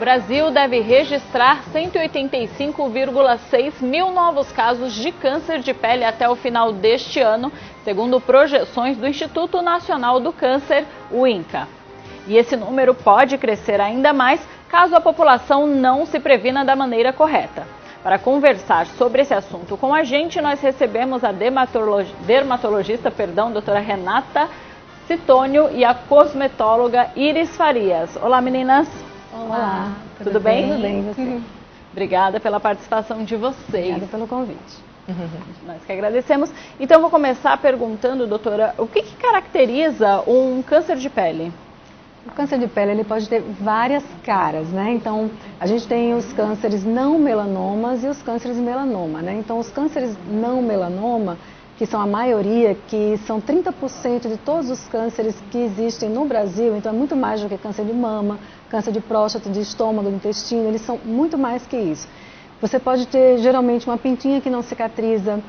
Brasil deve registrar 185,6 mil novos casos de câncer de pele até o final deste ano, segundo projeções do Instituto Nacional do Câncer, o INCA. E esse número pode crescer ainda mais caso a população não se previna da maneira correta. Para conversar sobre esse assunto com a gente, nós recebemos a dermatologista, doutora Renata Citônio e a cosmetóloga Iris Farias. Olá, meninas. Olá. Tudo bem? Tudo bem, você? Obrigada pela participação de vocês. Obrigada pelo convite. Nós que agradecemos. Então, vou começar perguntando, doutora, o que caracteriza um câncer de pele? O câncer de pele ele pode ter várias caras, né? Então, a gente tem os cânceres não melanomas e os cânceres melanoma, né? Então, os cânceres não melanoma, que são a maioria, que são 30% de todos os cânceres que existem no Brasil, então é muito mais do que câncer de mama, câncer de próstata, de estômago, do intestino, eles são muito mais que isso. Você pode ter, geralmente, uma pintinha que não cicatriza,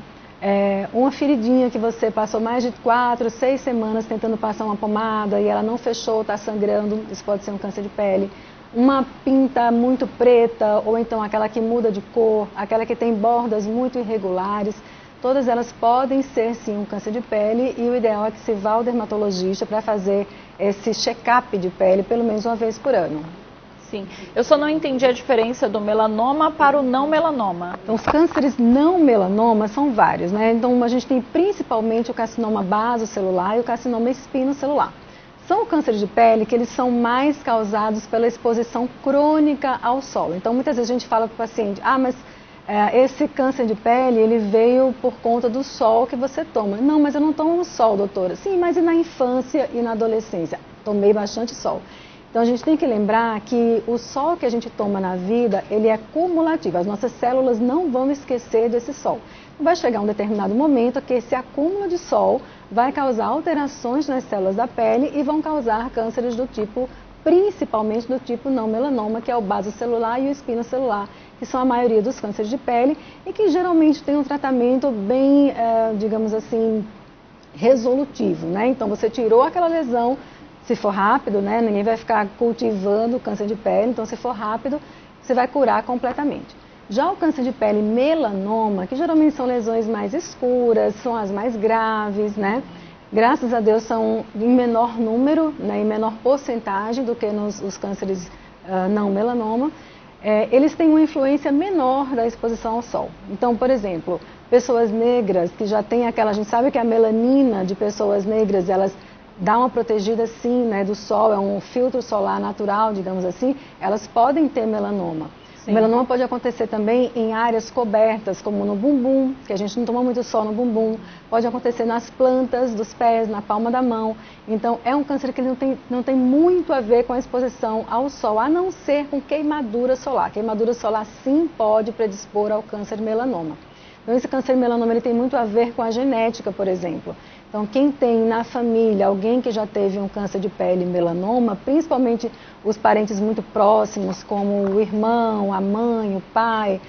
uma feridinha que você passou mais de 4, 6 semanas tentando passar uma pomada e ela não fechou, está sangrando, isso pode ser um câncer de pele. Uma pinta muito preta, ou então aquela que muda de cor, aquela que tem bordas muito irregulares, todas elas podem ser sim um câncer de pele e o ideal é que se vá ao dermatologista para fazer esse check-up de pele pelo menos uma vez por ano. Sim, eu só não entendi a diferença do melanoma para o não melanoma. Então, os cânceres não melanoma são vários, né? Então, a gente tem principalmente o carcinoma basocelular e o carcinoma espinocelular. São cânceres de pele que eles são mais causados pela exposição crônica ao sol. Então, muitas vezes a gente fala para o paciente, mas esse câncer de pele, ele veio por conta do sol que você toma. Não, mas eu não tomo sol, doutora. Sim, mas e na infância e na adolescência? Tomei bastante sol. Então, a gente tem que lembrar que o sol que a gente toma na vida, ele é cumulativo. As nossas células não vão esquecer desse sol. Vai chegar um determinado momento que esse acúmulo de sol vai causar alterações nas células da pele e vão causar cânceres do tipo, principalmente do tipo não melanoma, que é o basocelular e o espinocelular, que são a maioria dos cânceres de pele e que geralmente tem um tratamento bem, digamos assim, resolutivo, né? Então, você tirou aquela lesão. Se for rápido, né, ninguém vai ficar cultivando câncer de pele, então se for rápido, você vai curar completamente. Já o câncer de pele melanoma, que geralmente são lesões mais escuras, são as mais graves, né? Graças a Deus são em menor número, né, em menor porcentagem do que os cânceres não melanoma. Eles têm uma influência menor da exposição ao sol. Então, por exemplo, pessoas negras que já têm aquela, a gente sabe que a melanina de pessoas negras, elas dá uma protegida sim, né, do sol, é um filtro solar natural, digamos assim, elas podem ter melanoma. Sim. O melanoma pode acontecer também em áreas cobertas, como no bumbum, que a gente não toma muito sol no bumbum, pode acontecer nas plantas dos pés, na palma da mão. Então, é um câncer que não tem muito a ver com a exposição ao sol, a não ser com queimadura solar. Queimadura solar sim pode predispor ao câncer melanoma. Então, esse câncer melanoma ele tem muito a ver com a genética, por exemplo. Então, quem tem na família alguém que já teve um câncer de pele melanoma, principalmente os parentes muito próximos, como o irmão, a mãe, o pai,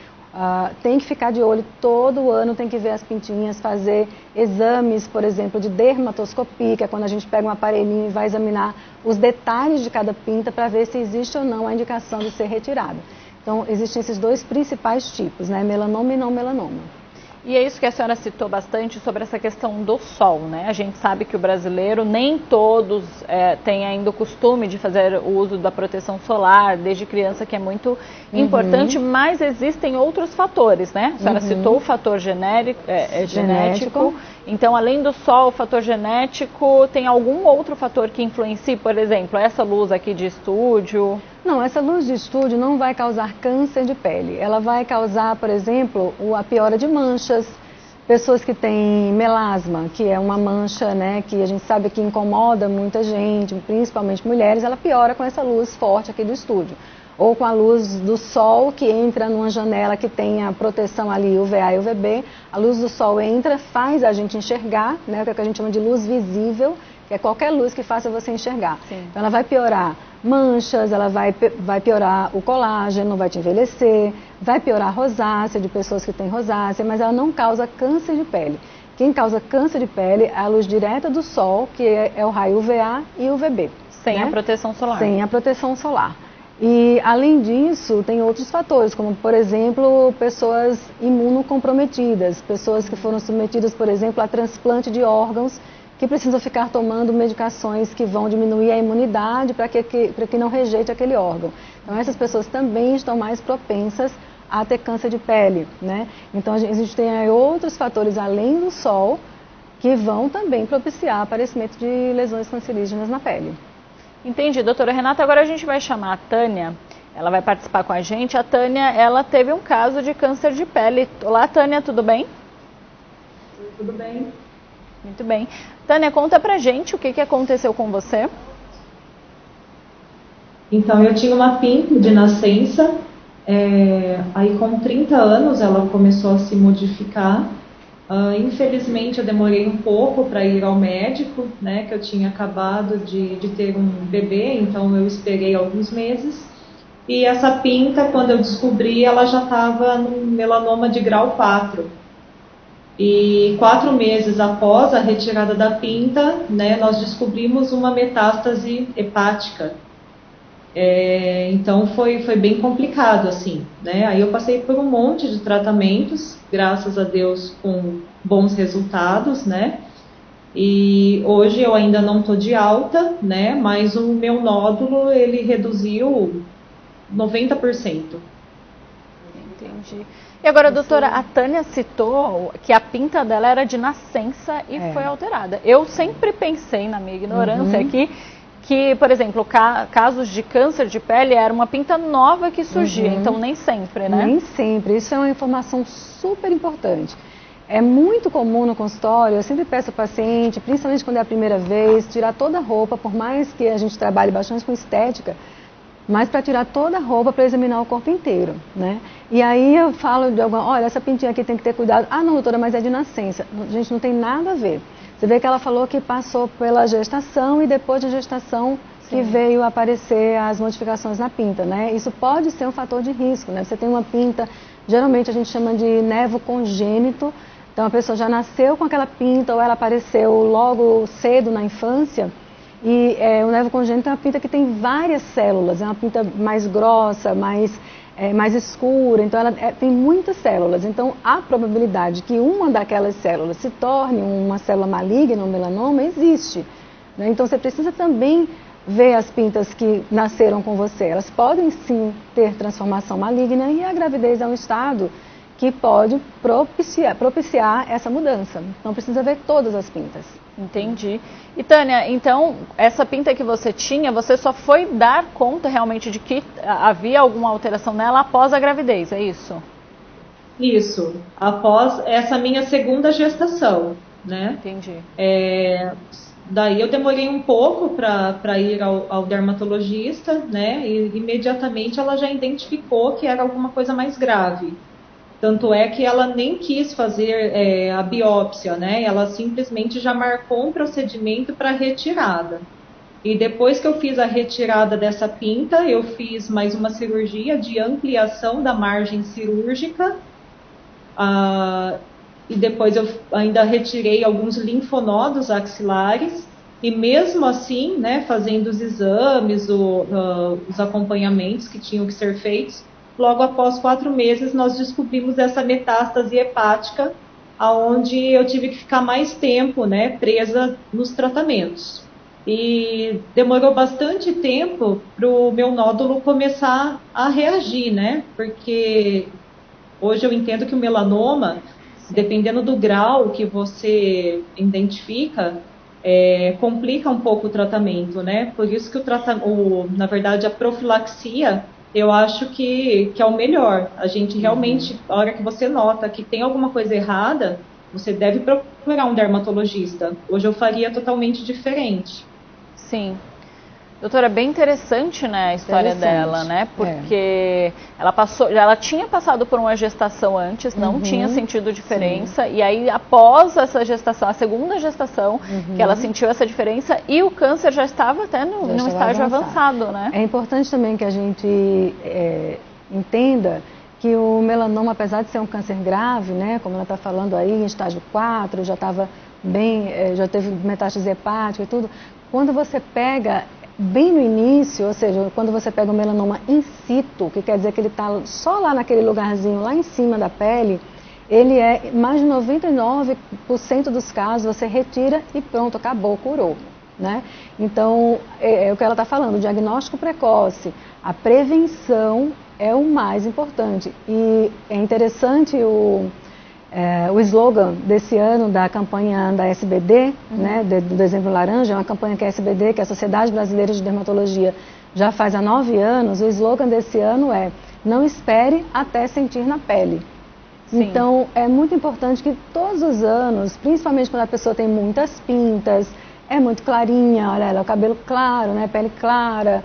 tem que ficar de olho todo ano, tem que ver as pintinhas, fazer exames, por exemplo, de dermatoscopia, que é quando a gente pega um aparelhinho e vai examinar os detalhes de cada pinta para ver se existe ou não a indicação de ser retirada. Então, existem esses dois principais tipos, né? Melanoma e não melanoma. E é isso que a senhora citou bastante sobre essa questão do sol, né? A gente sabe que o brasileiro, nem todos têm ainda o costume de fazer o uso da proteção solar, desde criança, que é muito importante, mas existem outros fatores, né? A senhora citou o fator genético. Então, além do sol, o fator genético, tem algum outro fator que influencie, por exemplo, essa luz aqui de estúdio? Não, essa luz de estúdio não vai causar câncer de pele. Ela vai causar, por exemplo, a piora de manchas. Pessoas que têm melasma, que é uma mancha, né, que a gente sabe que incomoda muita gente, principalmente mulheres, ela piora com essa luz forte aqui do estúdio. Ou com a luz do sol que entra numa janela que tem a proteção ali UVA e UVB. A luz do sol entra, faz a gente enxergar, né, o que a gente chama de luz visível, que é qualquer luz que faça você enxergar. Sim. Então, ela vai piorar manchas, ela vai piorar o colágeno, vai te envelhecer, vai piorar a rosácea de pessoas que têm rosácea, mas ela não causa câncer de pele. Quem causa câncer de pele é a luz direta do sol, que é o raio UVA e UVB. Sem a proteção solar. Sem a proteção solar. E, além disso, tem outros fatores, como, por exemplo, pessoas imunocomprometidas, pessoas que foram submetidas, por exemplo, a transplante de órgãos, que precisam ficar tomando medicações que vão diminuir a imunidade para que não rejeite aquele órgão. Então, essas pessoas também estão mais propensas a ter câncer de pele, né? Então, a gente tem aí outros fatores, além do sol, que vão também propiciar aparecimento de lesões cancerígenas na pele. Entendi, doutora Renata. Agora a gente vai chamar a Tânia, ela vai participar com a gente. A Tânia, ela teve um caso de câncer de pele. Olá, Tânia, tudo bem? Tudo bem. Muito bem. Tânia, conta pra gente o que aconteceu com você. Então, eu tinha uma pinta de nascença, aí com 30 anos ela começou a se modificar. Infelizmente eu demorei um pouco para ir ao médico, né, que eu tinha acabado de ter um bebê, então eu esperei alguns meses. E essa pinta, quando eu descobri, ela já estava no melanoma de grau 4. E 4 meses após a retirada da pinta, né, nós descobrimos uma metástase hepática. Então foi bem complicado, assim, né? Aí eu passei por um monte de tratamentos, graças a Deus com bons resultados, né? E hoje eu ainda não estou de alta, né? Mas o meu nódulo, ele reduziu 90%. Entendi. E agora, doutora, a Tânia citou que a pinta dela era de nascença e foi alterada. Eu sempre pensei, na minha ignorância, que, por exemplo, casos de câncer de pele era uma pinta nova que surgia, então nem sempre, né? Nem sempre, isso é uma informação super importante. É muito comum no consultório, eu sempre peço ao paciente, principalmente quando é a primeira vez, tirar toda a roupa, por mais que a gente trabalhe bastante com estética, mas para tirar toda a roupa para examinar o corpo inteiro, né? E aí eu falo de alguma, olha, essa pintinha aqui tem que ter cuidado. Ah, não, doutora, mas é de nascença. Gente, não tem nada a ver. Você vê que ela falou que passou pela gestação e depois da gestação que veio aparecer as modificações na pinta, né? Isso pode ser um fator de risco, né? Você tem uma pinta, geralmente a gente chama de nevo congênito, então a pessoa já nasceu com aquela pinta ou ela apareceu logo cedo na infância. E o nevo congênito é uma pinta que tem várias células, é uma pinta mais grossa, mais escura, então ela tem muitas células. Então a probabilidade que uma daquelas células se torne uma célula maligna, um melanoma, existe, né? Então você precisa também ver as pintas que nasceram com você. Elas podem sim ter transformação maligna e a gravidez é um estado que pode propiciar essa mudança. Então precisa ver todas as pintas. Entendi. E Tânia, então, essa pinta que você tinha, você só foi dar conta realmente de que havia alguma alteração nela após a gravidez, é isso? Isso, após essa minha segunda gestação, né? Entendi. Daí eu demorei um pouco para ir ao dermatologista, né? E imediatamente ela já identificou que era alguma coisa mais grave. Tanto é que ela nem quis fazer a biópsia, né? Ela simplesmente já marcou um procedimento para retirada. E depois que eu fiz a retirada dessa pinta, eu fiz mais uma cirurgia de ampliação da margem cirúrgica. E depois eu ainda retirei alguns linfonodos axilares. E mesmo assim, né, fazendo os exames, os acompanhamentos que tinham que ser feitos, logo após 4 meses, nós descobrimos essa metástase hepática, aonde eu tive que ficar mais tempo, né, presa nos tratamentos. E demorou bastante tempo para o meu nódulo começar a reagir, né, porque hoje eu entendo que o melanoma, dependendo do grau que você identifica, complica um pouco o tratamento, né, por isso que na verdade, a profilaxia, eu acho que é o melhor. A gente realmente, a hora que você nota que tem alguma coisa errada, você deve procurar um dermatologista. Hoje eu faria totalmente diferente. Sim. Doutora, bem interessante, né, a história dela, né? Porque ela tinha passado por uma gestação antes, não tinha sentido diferença, e aí após essa gestação, a segunda gestação, que ela sentiu essa diferença e o câncer já estava até num estágio avançado, né? É importante também que a gente entenda que o melanoma, apesar de ser um câncer grave, né, como ela está falando aí, em estágio 4, já estava bem, já teve metástase hepática e tudo, quando você pega bem no início, ou seja, quando você pega o melanoma in situ, que quer dizer que ele está só lá naquele lugarzinho, lá em cima da pele, ele é, mais de 99% dos casos, você retira e pronto, acabou, curou. Né? Então, é o que ela está falando, o diagnóstico precoce, a prevenção é o mais importante. E é interessante o slogan desse ano da campanha da SBD, né, do Dezembro Laranja, é uma campanha que a SBD, que é a Sociedade Brasileira de Dermatologia, já faz há 9 anos. O slogan desse ano é: não espere até sentir na pele. Sim. Então, é muito importante que todos os anos, principalmente quando a pessoa tem muitas pintas, é muito clarinha, olha ela, o cabelo claro, né, pele clara,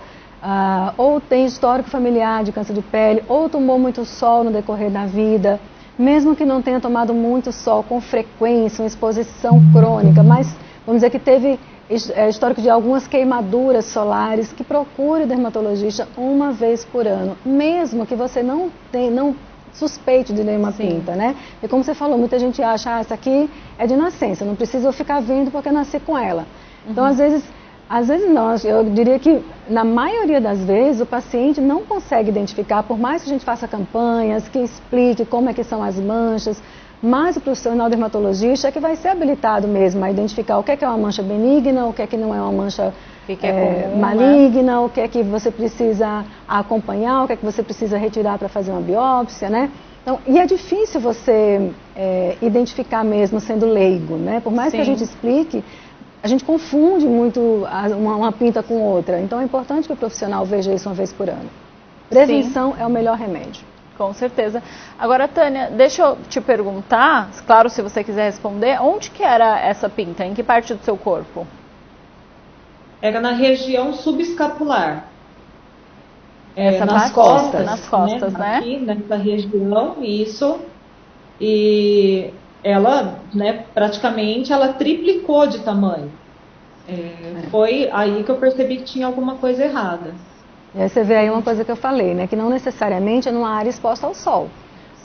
ou tem histórico familiar de câncer de pele, ou tomou muito sol no decorrer da vida, mesmo que não tenha tomado muito sol com frequência, uma exposição crônica, mas vamos dizer que teve histórico de algumas queimaduras solares, que procure o dermatologista uma vez por ano, mesmo que você não suspeite de nenhuma pinta, né? E como você falou, muita gente acha, essa aqui é de nascença, não precisa eu ficar vendo porque eu nasci com ela. Então, às vezes não, eu diria que na maioria das vezes o paciente não consegue identificar, por mais que a gente faça campanhas, que explique como é que são as manchas, mas o profissional dermatologista é que vai ser habilitado mesmo a identificar o que é uma mancha benigna, o que é que não é uma mancha comum, maligna, o que é que você precisa acompanhar, o que é que você precisa retirar para fazer uma biópsia, né? Então, e é difícil você identificar mesmo sendo leigo, né? Por mais que a gente explique, a gente confunde muito uma pinta com outra. Então é importante que o profissional veja isso uma vez por ano. Prevenção é o melhor remédio. Com certeza. Agora, Tânia, deixa eu te perguntar, claro, se você quiser responder, onde que era essa pinta? Em que parte do seu corpo? Era na região subescapular. Nas costas, né? Aqui, nessa região, isso. E ela, né, praticamente, ela triplicou de tamanho. Foi aí que eu percebi que tinha alguma coisa errada. E aí você vê aí uma coisa que eu falei, né? Que não necessariamente é numa área exposta ao sol.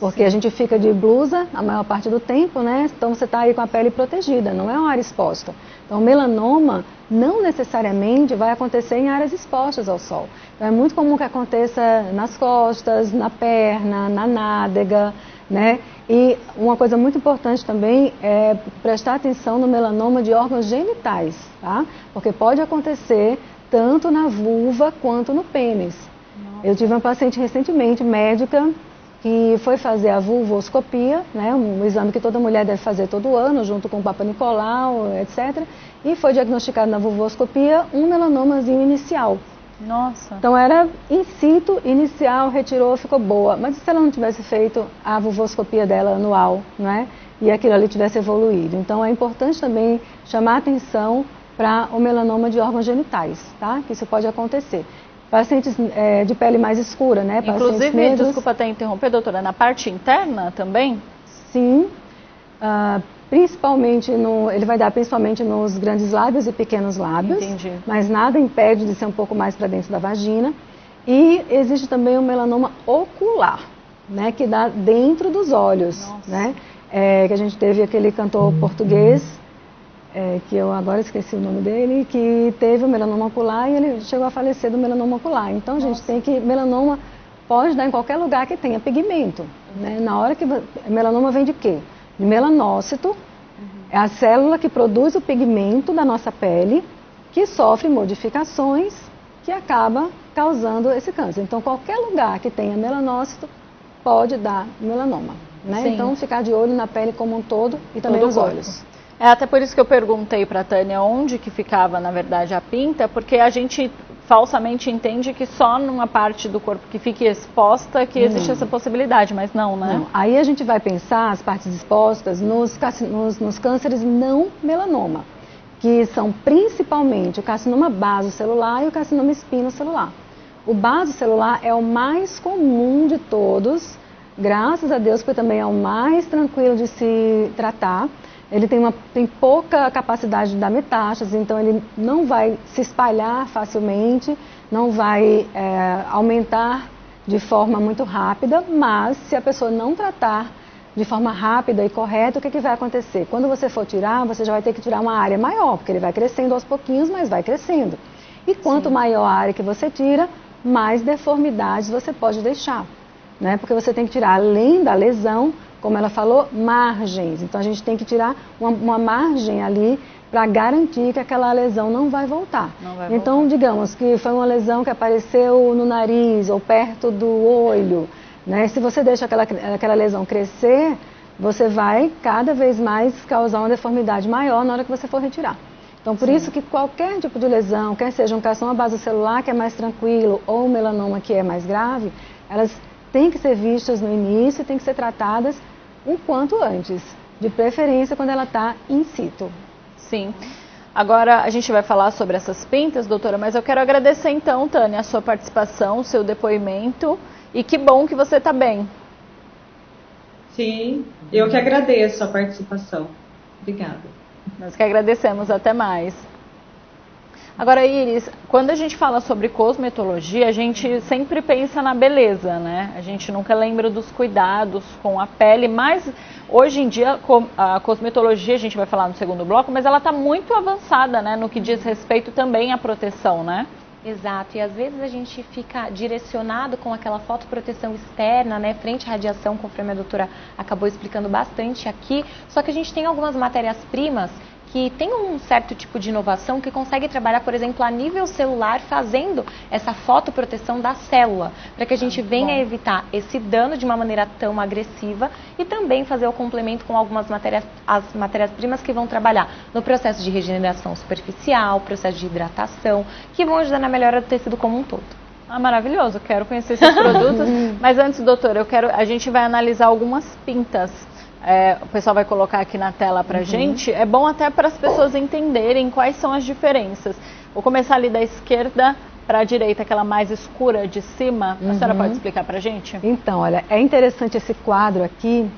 Porque a gente fica de blusa a maior parte do tempo, né? Então você está aí com a pele protegida, não é uma área exposta. Então o melanoma não necessariamente vai acontecer em áreas expostas ao sol. Então é muito comum que aconteça nas costas, na perna, na nádega, né? E uma coisa muito importante também é prestar atenção no melanoma de órgãos genitais, tá? Porque pode acontecer tanto na vulva quanto no pênis. Nossa. Eu tive uma paciente recentemente, médica, que foi fazer a vulvoscopia, né, um exame que toda mulher deve fazer todo ano, junto com o Papa Nicolau, etc. E foi diagnosticado na vulvoscopia um melanomazinho inicial. Nossa. Então era in situ, inicial, retirou, ficou boa. Mas se ela não tivesse feito a vulvoscopia dela anual, né, e aquilo ali tivesse evoluído. Então é importante também chamar atenção para o melanoma de órgãos genitais, tá? Que isso pode acontecer. Pacientes de pele mais escura, né? Inclusive, desculpa até interromper, doutora, na parte interna também? Sim, principalmente ele vai dar principalmente nos grandes lábios e pequenos lábios. Entendi. Mas nada impede de ser um pouco mais para dentro da vagina. E existe também o melanoma ocular, né? Que dá dentro dos olhos. Nossa. Né? Que a gente teve aquele cantor português, que eu agora esqueci o nome dele, que teve o melanoma ocular e ele chegou a falecer do melanoma ocular. Então, a gente tem que... Melanoma pode dar em qualquer lugar que tenha pigmento. Né? Na hora que... Melanoma vem de quê? De melanócito. É a célula que produz o pigmento da nossa pele, que sofre modificações, que acaba causando esse câncer. Então, qualquer lugar que tenha melanócito pode dar melanoma. Né? Então, ficar de olho na pele como um todo e também nos olhos. Até por isso que eu perguntei para a Tânia onde que ficava, na verdade, a pinta, porque a gente falsamente entende que só numa parte do corpo que fique exposta que existe essa possibilidade, mas não, né? Não. Aí a gente vai pensar as partes expostas nos cânceres não melanoma, que são principalmente o carcinoma basocelular e o carcinoma espinocelular. O basocelular é o mais comum de todos, graças a Deus, porque também é o mais tranquilo de se tratar. Ele tem pouca capacidade de dar metástase, então ele não vai se espalhar facilmente, não vai aumentar de forma muito rápida, mas se a pessoa não tratar de forma rápida e correta, o que vai acontecer? Quando você for tirar, você já vai ter que tirar uma área maior, porque ele vai crescendo aos pouquinhos, mas vai crescendo. E quanto maior a área que você tira, mais deformidades você pode deixar, né? Porque você tem que tirar, além da lesão, como ela falou, margens. Então a gente tem que tirar uma margem ali para garantir que aquela lesão não vai voltar. Então, digamos que foi uma lesão que apareceu no nariz ou perto do olho, né? Se você deixa aquela lesão crescer, você vai cada vez mais causar uma deformidade maior na hora que você for retirar. Então, por isso que qualquer tipo de lesão, quer seja um carcinoma basocelular que é mais tranquilo ou um melanoma que é mais grave, elas têm que ser vistas no início e têm que ser tratadas o quanto antes, de preferência quando ela está in situ. Sim. Agora a gente vai falar sobre essas pintas, doutora, mas eu quero agradecer então, Tânia, a sua participação, o seu depoimento, e que bom que você está bem. Sim, eu que agradeço a participação. Obrigada. Nós que agradecemos, até mais. Agora, Iris, quando a gente fala sobre cosmetologia, a gente sempre pensa na beleza, né? A gente nunca lembra dos cuidados com a pele, mas hoje em dia a cosmetologia, a gente vai falar no segundo bloco, mas ela está muito avançada, né? No que diz respeito também à proteção, né? Exato, e às vezes a gente fica direcionado com aquela fotoproteção externa, né, frente à radiação, conforme a doutora acabou explicando bastante aqui, só que a gente tem algumas matérias-primas que tem um certo tipo de inovação que consegue trabalhar, por exemplo, a nível celular, fazendo essa fotoproteção da célula, para que a gente venha evitar esse dano de uma maneira tão agressiva e também fazer o complemento com algumas matérias-primas que vão trabalhar no processo de regeneração superficial, processo de hidratação, que vão ajudar na melhora do tecido como um todo. Ah, maravilhoso, quero conhecer esses produtos, mas antes, doutora, a gente vai analisar algumas pintas. O pessoal vai colocar aqui na tela pra gente. É bom até para as pessoas entenderem quais são as diferenças. Vou começar ali da esquerda para a direita, aquela mais escura de cima. A senhora pode explicar pra gente? Então, olha, é interessante esse quadro aqui,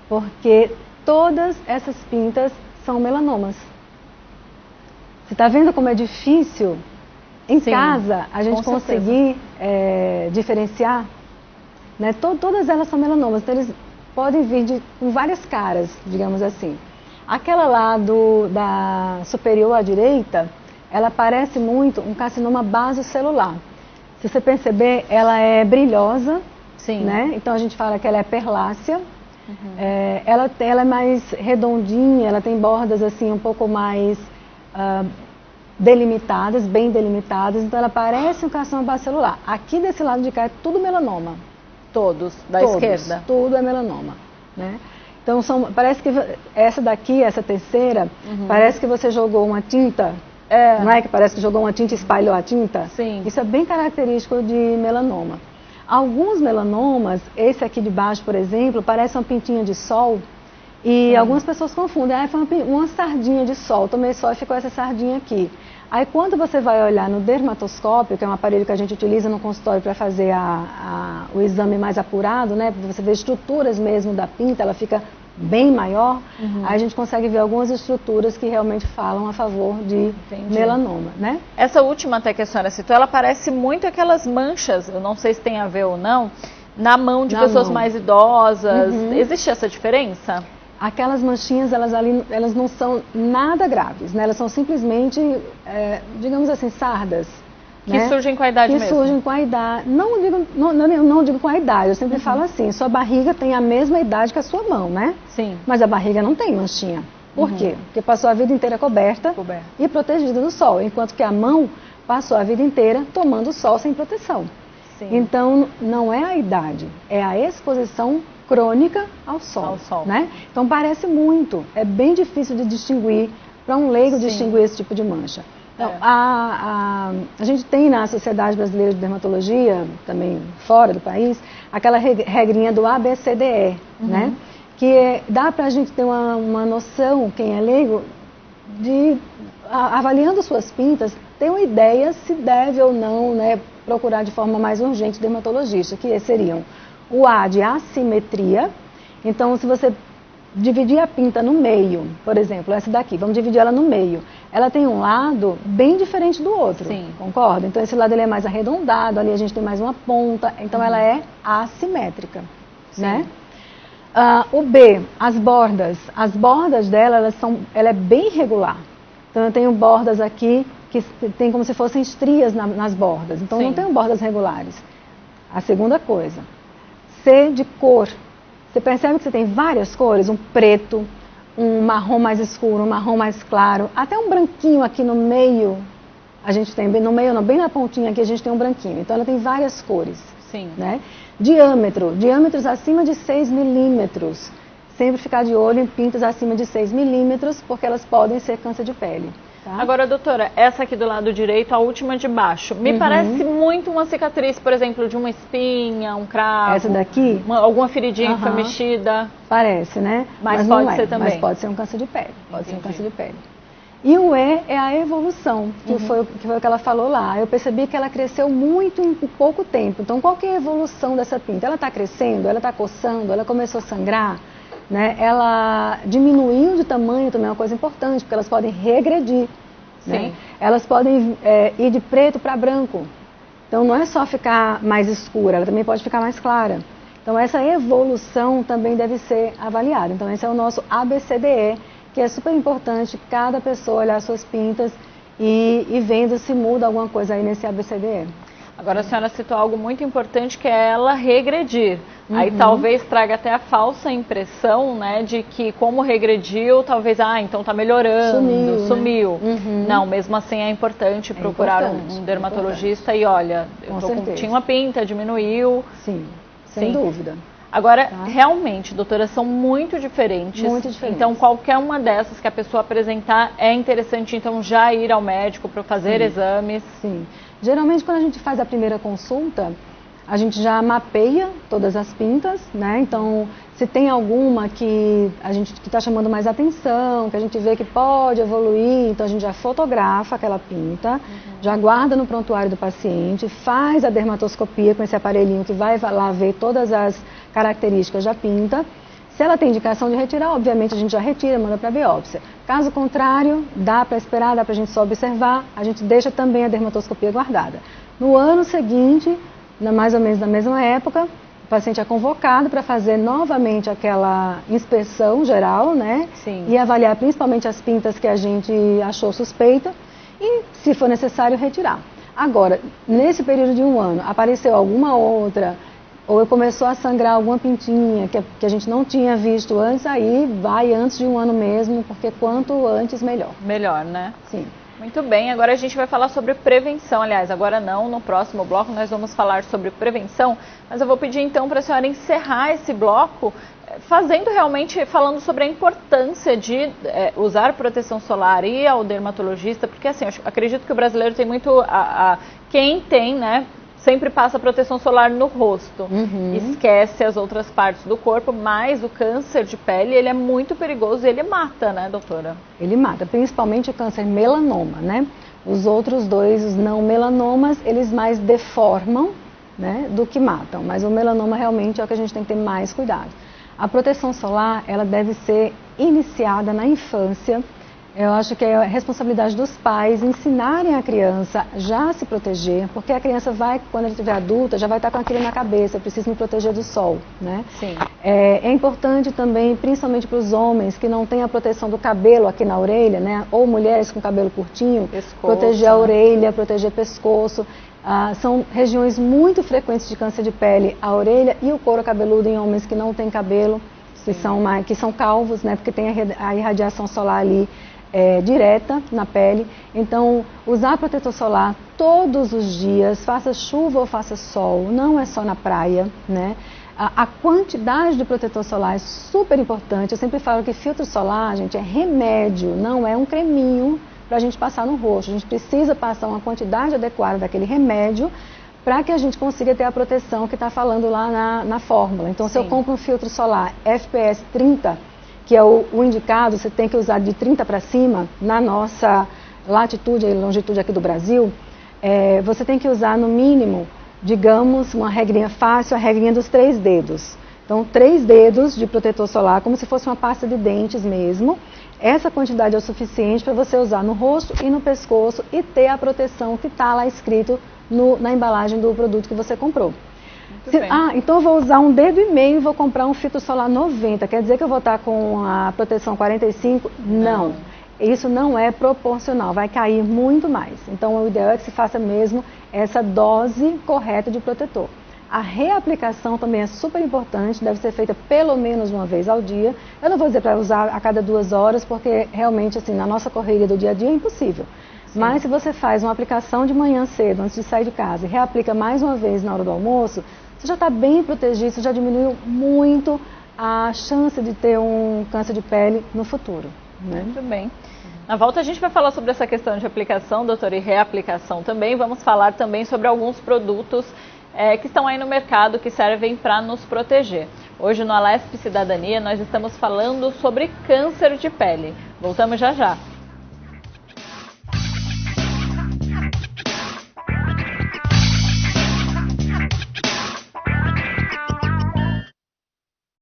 porque todas essas pintas são melanomas. Você está vendo como é difícil em casa a gente conseguir diferenciar? Né? Todas elas são melanomas, então eles podem vir com várias caras, digamos assim. Aquela lá da superior à direita, ela parece muito um carcinoma basocelular. Se você perceber, ela é brilhosa, né? Então a gente fala que ela é perlácea. Ela é mais redondinha, ela tem bordas assim um pouco mais delimitadas, bem delimitadas. Então ela parece um carcinoma basocelular. Aqui desse lado de cá é tudo melanoma. Todos, da esquerda? Tudo é melanoma, né? Então, parece que essa daqui, essa terceira, parece que você jogou uma tinta, não é? Que parece que jogou uma tinta e espalhou a tinta? Sim. Isso é bem característico de melanoma. Alguns melanomas, esse aqui de baixo, por exemplo, parece uma pintinha de sol e algumas pessoas confundem. Foi uma sardinha de sol, tomei sol e ficou essa sardinha aqui. Aí quando você vai olhar no dermatoscópio, que é um aparelho que a gente utiliza no consultório para fazer o exame mais apurado, né? Você vê estruturas mesmo da pinta, ela fica bem maior, aí a gente consegue ver algumas estruturas que realmente falam a favor de melanoma, né? Essa última até que a senhora citou, ela parece muito aquelas manchas, eu não sei se tem a ver ou não, na mão de pessoas mais idosas. Existe essa diferença? Aquelas manchinhas, elas não são nada graves, né? Elas são simplesmente, digamos assim, sardas. Que surgem com a idade mesmo? Que surgem com a idade. Não digo com a idade, eu sempre falo assim, sua barriga tem a mesma idade que a sua mão, né? Sim. Mas a barriga não tem manchinha. Por quê? Porque passou a vida inteira coberta e protegida do sol, enquanto que a mão passou a vida inteira tomando sol sem proteção. Sim. Então, não é a idade, é a exposição crônica ao sol, né? Então parece muito, é bem difícil de distinguir, para um leigo distinguir esse tipo de mancha. Então, a gente tem na Sociedade Brasileira de Dermatologia, também fora do país, aquela regrinha do ABCDE, né? Que dá para a gente ter uma noção, quem é leigo, avaliando suas pintas, ter uma ideia se deve ou não, né, procurar de forma mais urgente dermatologista, que seriam o A de assimetria. Então, se você dividir a pinta no meio, por exemplo, essa daqui, vamos dividir ela no meio, ela tem um lado bem diferente do outro, concorda? Então, esse lado ele é mais arredondado, ali a gente tem mais uma ponta, então ela é assimétrica, né? O B, as bordas dela, ela é bem regular. Então, eu tenho bordas aqui que tem como se fossem estrias nas bordas, então Sim. não tem bordas regulares. A segunda coisa, C de cor. Você percebe que você tem várias cores, um preto, um marrom mais escuro, um marrom mais claro, até um branquinho aqui no meio, a gente tem, no meio não, bem na pontinha aqui a gente tem um branquinho, então ela tem várias cores. Sim. Né? Diâmetros acima de 6 milímetros. Sempre ficar de olho em pintas acima de 6 milímetros, porque elas podem ser câncer de pele. Tá? Agora, doutora, essa aqui do lado direito, a última de baixo, me parece muito uma cicatriz, por exemplo, de uma espinha, um cravo. Essa daqui? Alguma feridinha que foi mexida. Parece, né? Mas não pode ser também. Mas pode ser um câncer de pele. Pode ser um câncer de pele. E o E é a evolução, que foi o que ela falou lá. Eu percebi que ela cresceu muito em pouco tempo. Então, qual que é a evolução dessa pinta? Ela está crescendo, ela está coçando, ela começou a sangrar, né? Ela diminuiu de tamanho, também é uma coisa importante, porque elas podem regredir. Né? Elas podem ir de preto para branco. Então, não é só ficar mais escura, ela também pode ficar mais clara. Então, essa evolução também deve ser avaliada. Então, esse é o nosso ABCDE, que é super importante cada pessoa olhar suas pintas e vendo se muda alguma coisa aí nesse ABCDE. Agora a senhora citou algo muito importante, que é ela regredir. Aí talvez traga até a falsa impressão, né, de que como regrediu, talvez, então tá melhorando, sumiu. Né? Não, mesmo assim é importante procurar um dermatologista e olha, tinha uma pinta, diminuiu. Sim, sem dúvida. Agora, realmente, doutora, são muito diferentes. Muito diferentes. Então, qualquer uma dessas que a pessoa apresentar, é interessante, então, já ir ao médico para fazer exames. Sim. Geralmente, quando a gente faz a primeira consulta, a gente já mapeia todas as pintas, né? Então, se tem alguma que está chamando mais atenção, que a gente vê que pode evoluir, então a gente já fotografa aquela pinta, já guarda no prontuário do paciente, faz a dermatoscopia com esse aparelhinho que vai lá ver todas as características da pinta. Se ela tem indicação de retirar, obviamente a gente já retira, manda para biópsia. Caso contrário, dá para esperar, dá para a gente só observar, a gente deixa também a dermatoscopia guardada. No ano seguinte, mais ou menos na mesma época, o paciente é convocado para fazer novamente aquela inspeção geral, né? Sim. E avaliar principalmente as pintas que a gente achou suspeita e, se for necessário, retirar. Agora, nesse período de um ano, apareceu alguma outra, ou começou a sangrar alguma pintinha que a gente não tinha visto antes, aí vai antes de um ano mesmo, porque quanto antes, melhor. Melhor, né? Sim. Muito bem, agora a gente vai falar sobre prevenção. Aliás, agora não, no próximo bloco nós vamos falar sobre prevenção, mas eu vou pedir então para a senhora encerrar esse bloco falando sobre a importância de usar proteção solar e ir ao dermatologista, porque assim, eu acredito que o brasileiro tem muito, quem tem, né, sempre passa proteção solar no rosto, esquece as outras partes do corpo, mas o câncer de pele, ele é muito perigoso e ele mata, né, doutora? Ele mata, principalmente o câncer melanoma, né? Os outros dois, os não melanomas, eles mais deformam, né, do que matam, mas o melanoma realmente é o que a gente tem que ter mais cuidado. A proteção solar, ela deve ser iniciada na infância. Eu acho que é a responsabilidade dos pais ensinarem a criança já a se proteger, porque a criança vai, quando ela estiver adulta, já vai estar com aquilo na cabeça, eu preciso me proteger do sol, né? Sim. É importante também, principalmente para os homens que não têm a proteção do cabelo aqui na orelha, né? Ou mulheres com cabelo curtinho, proteger a orelha, proteger o pescoço. São regiões muito frequentes de câncer de pele, a orelha e o couro cabeludo em homens que não têm cabelo, que são calvos, né? Porque tem a irradiação solar ali direta na pele. Então, usar protetor solar todos os dias, faça chuva ou faça sol, não é só na praia, né? A quantidade de protetor solar é super importante. Eu sempre falo que filtro solar, gente, é remédio, não é um creminho para a gente passar no rosto. A gente precisa passar uma quantidade adequada daquele remédio para que a gente consiga ter a proteção que está falando lá na fórmula. Então, se eu compro um filtro solar FPS 30, que é o indicado, você tem que usar de 30 para cima, na nossa latitude e longitude aqui do Brasil, você tem que usar no mínimo, digamos, uma regrinha fácil, a regrinha dos 3 dedos. Então, 3 dedos de protetor solar, como se fosse uma pasta de dentes mesmo. Essa quantidade é o suficiente para você usar no rosto e no pescoço e ter a proteção que está lá escrito na embalagem do produto que você comprou. Então eu vou usar 1,5 dedo e vou comprar um filtro solar 90. Quer dizer que eu vou estar com a proteção 45? Não. isso não é proporcional, vai cair muito mais. Então, o ideal é que se faça mesmo essa dose correta de protetor. A reaplicação também é super importante, deve ser feita pelo menos uma vez ao dia. Eu não vou dizer para usar a cada 2 horas, porque realmente, assim, na nossa correria do dia a dia é impossível. Sim. Mas se você faz uma aplicação de manhã cedo, antes de sair de casa, e reaplica mais uma vez na hora do almoço, você já está bem protegido, você já diminuiu muito a chance de ter um câncer de pele no futuro. Né? Muito bem. Na volta a gente vai falar sobre essa questão de aplicação, doutora, e reaplicação também. Vamos falar também sobre alguns produtos que estão aí no mercado que servem para nos proteger. Hoje no Alesp Cidadania nós estamos falando sobre câncer de pele. Voltamos já já.